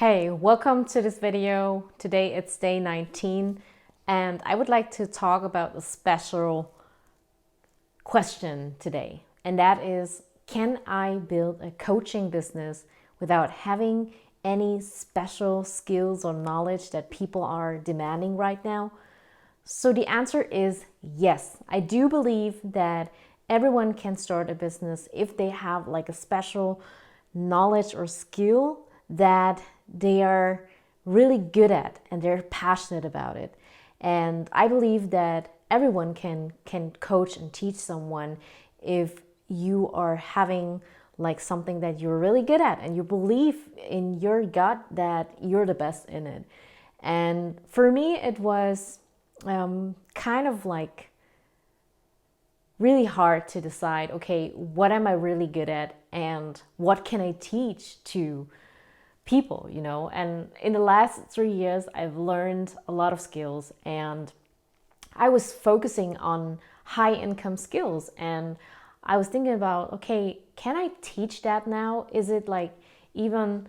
Hey, welcome to this video. Today it's day 19 and I would like to talk about a special question today. And that is, can I build a coaching business without having any special skills or knowledge that people are demanding right now? So the answer is yes. I do believe that everyone can start a business if they have like a special knowledge or skill that they are really good at and they're passionate about it. And I believe that everyone can coach and teach someone if you are having like something that you're really good at and you believe in your gut that you're the best in it. And for me, it was kind of like really hard to decide, okay, what am I really good at and what can I teach to people, And in the last 3 years, I've learned a lot of skills and I was focusing on high income skills and I was thinking about, okay, can I teach that now? Is it like even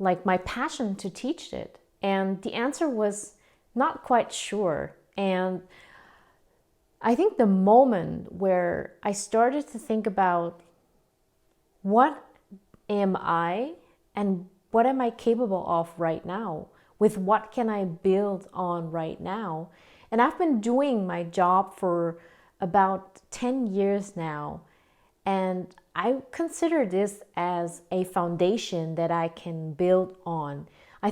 like my passion to teach it? And the answer was not quite sure. And I think the moment where I started to think about what am I and what am I capable of right now? With what can I build on right now? And I've been doing my job for about 10 years now. And I consider this as a foundation that I can build on. I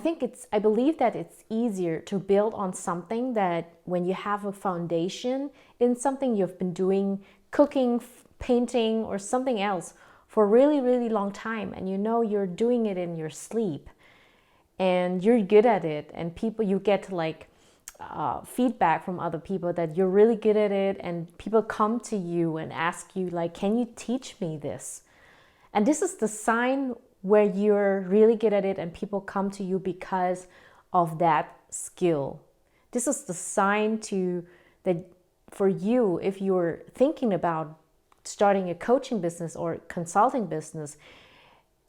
believe that it's easier to build on something that when you have a foundation in something you've been doing, cooking, painting, or something else for a really, really long time, and you're doing it in your sleep and you're good at it, and you get like feedback from other people that you're really good at it, and people come to you and ask you like, can you teach me this? And this is the sign where you're really good at it and people come to you because of that skill. This is the sign that for you, if you're thinking about starting a coaching business or consulting business,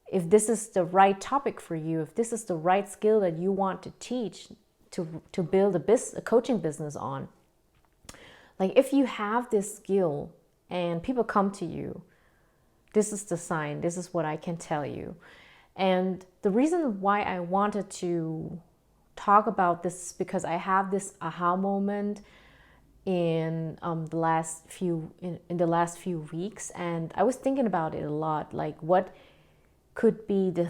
if this is the right topic for you, if this is the right skill that you want to teach to build a coaching business on, like if you have this skill and people come to you, this is the sign. This is what I can tell you. And the reason why I wanted to talk about this is because I have this aha moment in the last few weeks, and I was thinking about it a lot. Like, what could be the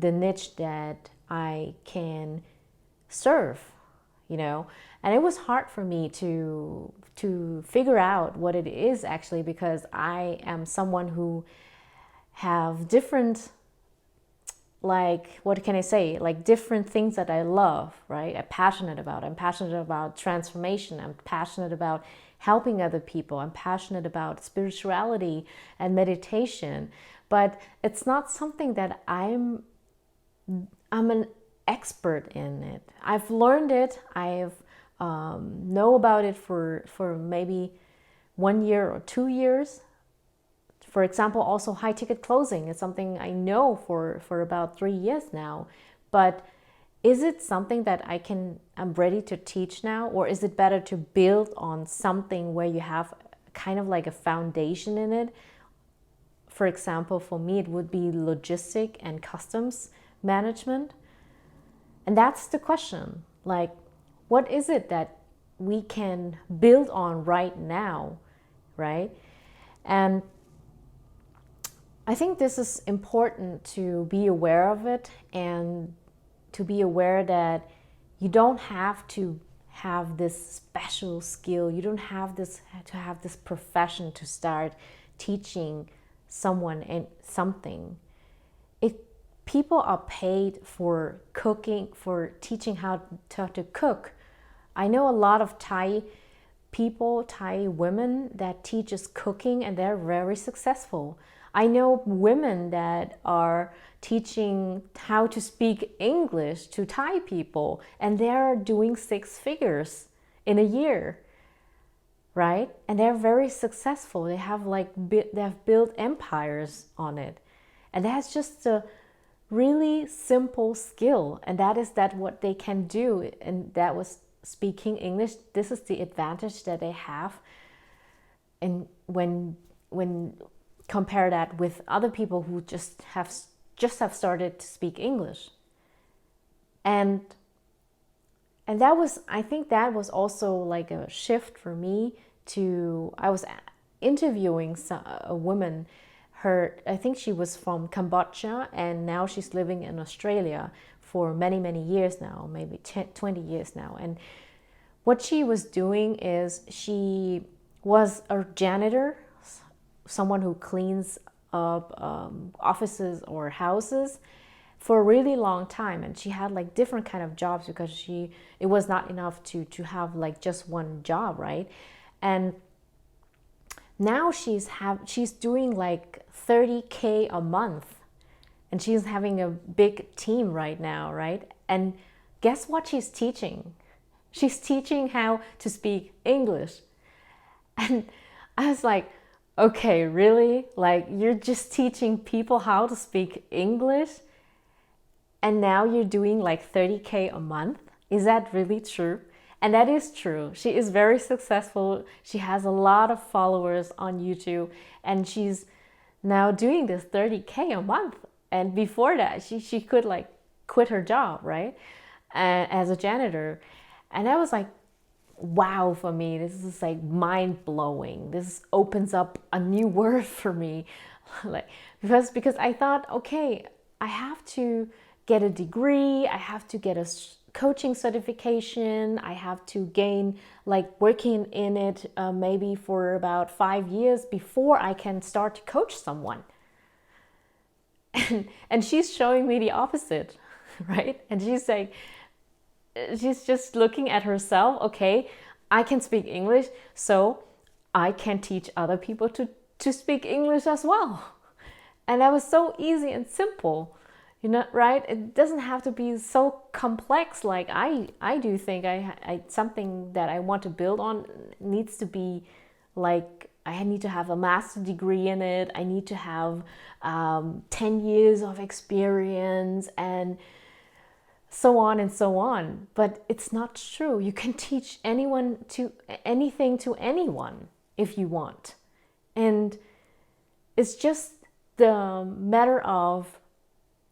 niche that I can serve, And it was hard for me to figure out what it is actually, because I am someone who have different, like, what can I say, like different things that I love, right? I'm passionate about transformation. I'm passionate about helping other people. I'm passionate about spirituality and meditation, but it's not something that I'm an expert in it. I've learned it. I've know about it for maybe 1 year or 2 years. For example, also high ticket closing is something I know for about 3 years now. But is it something that I'm ready to teach now? Or is it better to build on something where you have kind of like a foundation in it? For example, for me, it would be logistic and customs management. And that's the question. Like, what is it that we can build on right now, right? And I think this is important to be aware of it, and to be aware that you don't have to have this special skill. You don't have to have this profession to start teaching someone and something. People are paid for cooking, for teaching how to cook. I know a lot of Thai women that teaches cooking, and they're very successful. I know women that are teaching how to speak English to Thai people, and they're doing 6 figures in a year, right? And they're very successful. They have built empires on it. And that's just really simple skill, and that is that what they can do, and that was speaking English. This is the advantage that they have, and when compare that with other people who just have started to speak English. And that was, I think that was also like a shift for me. I was interviewing a woman. I think she was from Cambodia, and now she's living in Australia for many, many years now, maybe 20 years now. And what she was doing is she was a janitor, someone who cleans up offices or houses for a really long time. And she had like different kind of jobs because it was not enough to have like just one job, right? And now she's doing like 30K a month, and she's having a big team right now, right? And guess what she's teaching? She's teaching how to speak English. And I was like, okay, really? Like, you're just teaching people how to speak English, and now you're doing like 30K a month? Is that really true? And that is true. She is very successful. She has a lot of followers on YouTube, and she's now doing this 30K a month. And before that, she could like quit her job, right? As a janitor. And I was like, wow, for me, this is like mind blowing. This opens up a new word for me. Like, because I thought, okay, I have to get a degree, I have to get a coaching certification, I have to gain like working in it maybe for about 5 years before I can start to coach someone. And she's showing me the opposite, right? And she's like, she's just looking at herself, okay, I can speak English, so I can teach other people to speak English as well. And that was so easy and simple. You know, right? It doesn't have to be so complex. Like I do think I something that I want to build on needs to be like, I need to have a master's degree in it. I need to have 10 years of experience and so on and so on. But it's not true. You can teach anything to anyone if you want. And it's just the matter of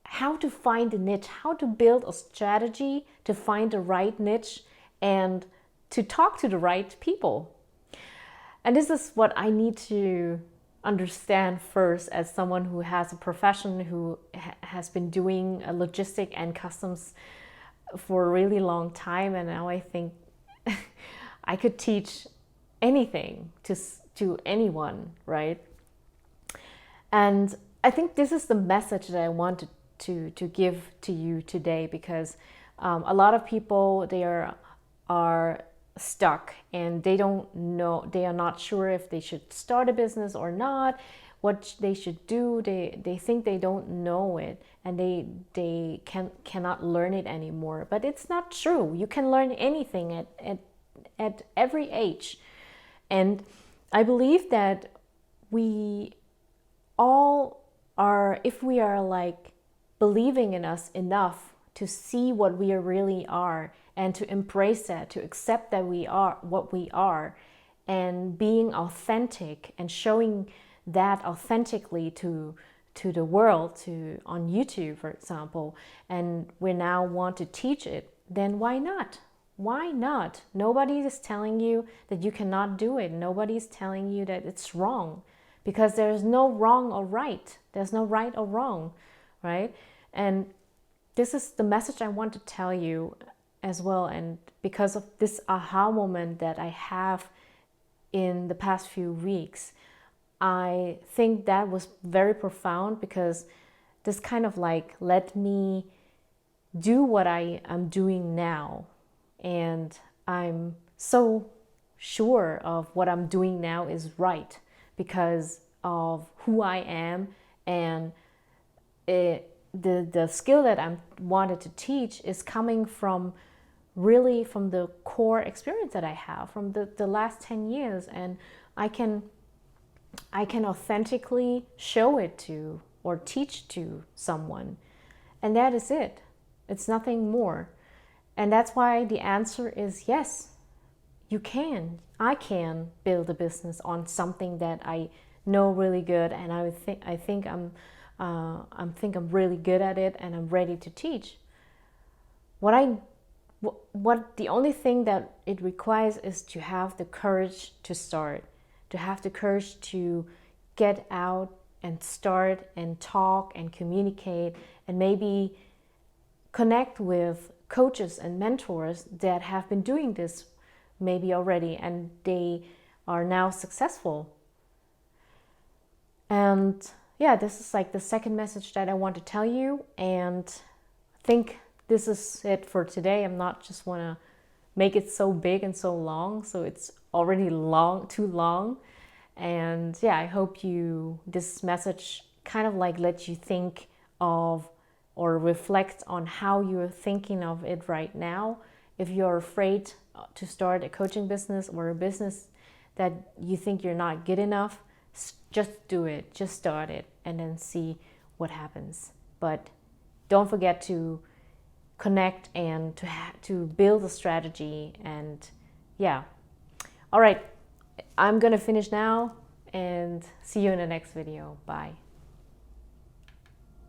how to find a niche, how to build a strategy to find the right niche and to talk to the right people. And this is what I need to understand first as someone who has a profession, who has been doing logistic and customs for a really long time. And now I think I could teach anything to anyone, right? And I think this is the message that I wanted to give to you today, because a lot of people, they are stuck and they don't know, they are not sure if they should start a business or not, what they should do. They think they don't know it, and they cannot learn it anymore. But it's not true. You can learn anything at every age. And I believe that we all are, if we are like believing in us enough to see what we really are and to embrace that, to accept that we are what we are, and being authentic and showing that authentically to the world, on YouTube, for example, and we now want to teach it, then why not? Why not? Nobody is telling you that you cannot do it. Nobody is telling you that it's wrong, because there's no wrong or right. There's no right or wrong, right? And this is the message I want to tell you as well. And because of this aha moment that I have in the past few weeks, I think that was very profound, because this kind of like let me do what I am doing now. And I'm so sure of what I'm doing now is right because of who I am, and the skill that I wanted to teach is coming from really from the core experience that I have from the last 10 years. And I can authentically show it to or teach to someone. And that is it. It's nothing more. And that's why the answer is yes, you can. I can build a business on something that I know really good, and I think I'm really good at it, and I'm ready to teach. What the only thing that it requires is to have the courage to start, to have the courage to get out and start and talk and communicate, and maybe connect with coaches and mentors that have been doing this maybe already, and they are now successful. And yeah, this is like the second message that I want to tell you, and I think this is it for today. I'm not just want to make it so big and so long, so it's already too long. And yeah, I hope this message kind of like let you think of or reflect on how you're thinking of it right now. If you're afraid to start a coaching business or a business that you think you're not good enough, just do it, just start it, and then see what happens. But don't forget to connect and to build a strategy. And yeah, all right, I'm gonna finish now and see you in the next video. Bye.